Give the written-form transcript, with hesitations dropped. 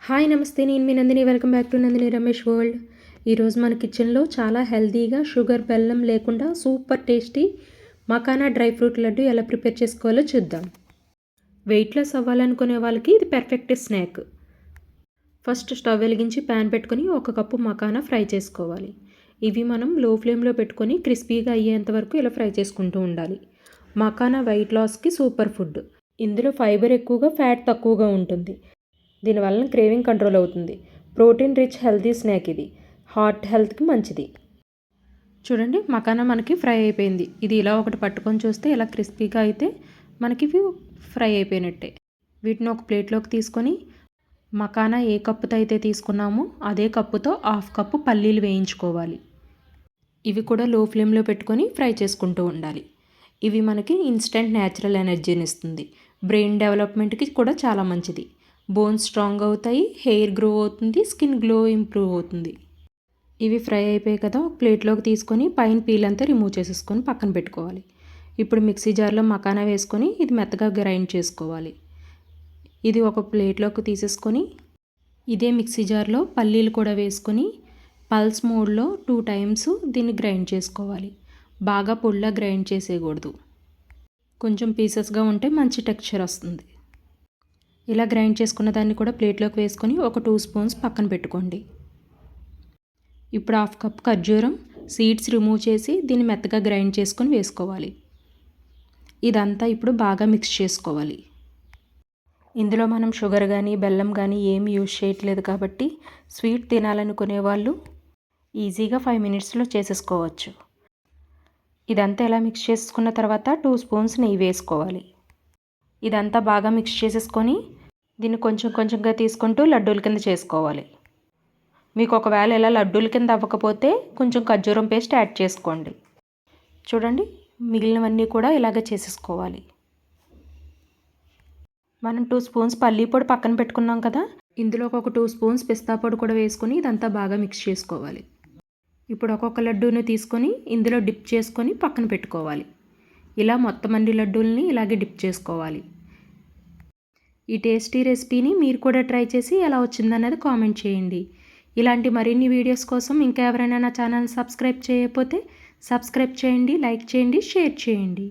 Hi నమస్తే, నేను మీ Nandini. Welcome back to Nandini Ramesh world. ఈరోజు మన కిచెన్లో చాలా హెల్తీగా షుగర్ బెల్లం లేకుండా super tasty makhana dry fruit laddu ఎలా ప్రిపేర్ చేసుకోవాలో చూద్దాం. వెయిట్ లాస్ అవ్వాలనుకునే వాళ్ళకి ఇది పర్ఫెక్ట్ స్నాక్. ఫస్ట్ స్టవ్ వెలిగించి ప్యాన్ పెట్టుకొని 1 కప్పు మకానా ఫ్రై చేసుకోవాలి. ఇవి మనం లో ఫ్లేమ్లో పెట్టుకొని క్రిస్పీగా అయ్యేంత వరకు ఇలా ఫ్రై చేసుకుంటూ ఉండాలి. మకానా వెయిట్ లాస్కి సూపర్ ఫుడ్. ఇందులో ఫైబర్ ఎక్కువగా, ఫ్యాట్ తక్కువగా ఉంటుంది. దీనివల్ల క్రేవింగ్ కంట్రోల్ అవుతుంది. ప్రోటీన్ రిచ్ హెల్తీ స్నాక్ ఇది. హార్ట్ హెల్త్కి మంచిది. చూడండి, మకానా మనకి ఫ్రై అయిపోయింది. ఇది ఇలా ఒకటి పట్టుకొని చూస్తే ఇలా క్రిస్పీగా అయితే మనకి ఫ్రై అయిపోయినట్టే. వీటిని ఒక ప్లేట్లోకి తీసుకొని మకానా ఏ కప్పుతో అయితే తీసుకున్నామో అదే కప్పుతో 1/2 కప్పు పల్లీలు వేయించుకోవాలి. ఇవి కూడా లో ఫ్లేమ్లో పెట్టుకొని ఫ్రై చేసుకుంటూ ఉండాలి. ఇవి మనకి ఇన్స్టెంట్ న్యాచురల్ ఎనర్జీని ఇస్తుంది. బ్రెయిన్ డెవలప్మెంట్కి కూడా చాలా మంచిది. బోన్స్ స్ట్రాంగ్ అవుతాయి, హెయిర్ గ్రో అవుతుంది, స్కిన్ గ్లో ఇంప్రూవ్ అవుతుంది. ఇవి ఫ్రై అయిపోయాయి కదా, ఒక ప్లేట్లోకి తీసుకొని పైన పీల్ అంతా రిమూవ్ చేసేసుకొని పక్కన పెట్టుకోవాలి. ఇప్పుడు మిక్సీ జార్లో మకానా వేసుకొని ఇది మెత్తగా గ్రైండ్ చేసుకోవాలి. ఇది ఒక ప్లేట్లోకి తీసేసుకొని ఇదే మిక్సీ జార్లో పల్లీలు కూడా వేసుకొని పల్స్ మోడ్లో 2 టైమ్స్ దీన్ని గ్రైండ్ చేసుకోవాలి. బాగా పొడిలా గ్రైండ్ చేసేయకూడదు. కొంచెం పీసెస్గా ఉంటే మంచి టెక్స్చర్ వస్తుంది. ఇలా గ్రైండ్ చేసుకున్న దాన్ని కూడా ప్లేట్లోకి వేసుకొని ఒక 2 స్పూన్స్ పక్కన పెట్టుకోండి. ఇప్పుడు 1/2 కప్ ఖర్జూరం సీడ్స్ రిమూవ్ చేసి దీన్ని మెత్తగా గ్రైండ్ చేసుకొని వేసుకోవాలి. ఇదంతా ఇప్పుడు బాగా మిక్స్ చేసుకోవాలి. ఇందులో మనం షుగర్ కానీ బెల్లం కానీ ఏమి యూజ్ చేయట్లేదు కాబట్టి స్వీట్ తినాలనుకునే వాళ్ళు ఈజీగా 5 మినిట్స్లో చేసేసుకోవచ్చు. ఇదంతా ఇలా మిక్స్ చేసుకున్న తర్వాత 2 స్పూన్స్ నెయ్యి వేసుకోవాలి. ఇదంతా బాగా మిక్స్ చేసేసుకొని దీన్ని కొంచెం కొంచెంగా తీసుకుంటూ లడ్డూల కింద చేసుకోవాలి. మీకు ఒకవేళ ఇలా లడ్డూల కింద అవ్వకపోతే కొంచెం ఖర్జూరం పేస్ట్ యాడ్ చేసుకోండి. చూడండి, మిగిలినవన్నీ కూడా ఇలాగ చేసేసుకోవాలి. మనం 2 స్పూన్స్ పల్లీ పొడి పక్కన పెట్టుకున్నాం కదా, ఇందులో ఒక 2 స్పూన్స్ పిస్తా పొడి కూడా వేసుకొని ఇదంతా బాగా మిక్స్ చేసుకోవాలి. ఇప్పుడు ఒక్కొక్క లడ్డూని తీసుకొని ఇందులో డిప్ చేసుకొని పక్కన పెట్టుకోవాలి. ఇలా మొత్తం అన్ని లడ్డూలని ఇలాగే డిప్ చేసుకోవాలి. ఈ టేస్టీ రెసిపీని మీరు కూడా ట్రై చేసి ఎలా వచ్చిందనేది కామెంట్ చేయండి. ఇలాంటి మరిన్ని వీడియోస్ కోసం ఇంకా ఎవరైనా నా ఛానల్ సబ్స్క్రైబ్ చేయకపోతే సబ్స్క్రైబ్ చేయండి, లైక్ చేయండి, షేర్ చేయండి.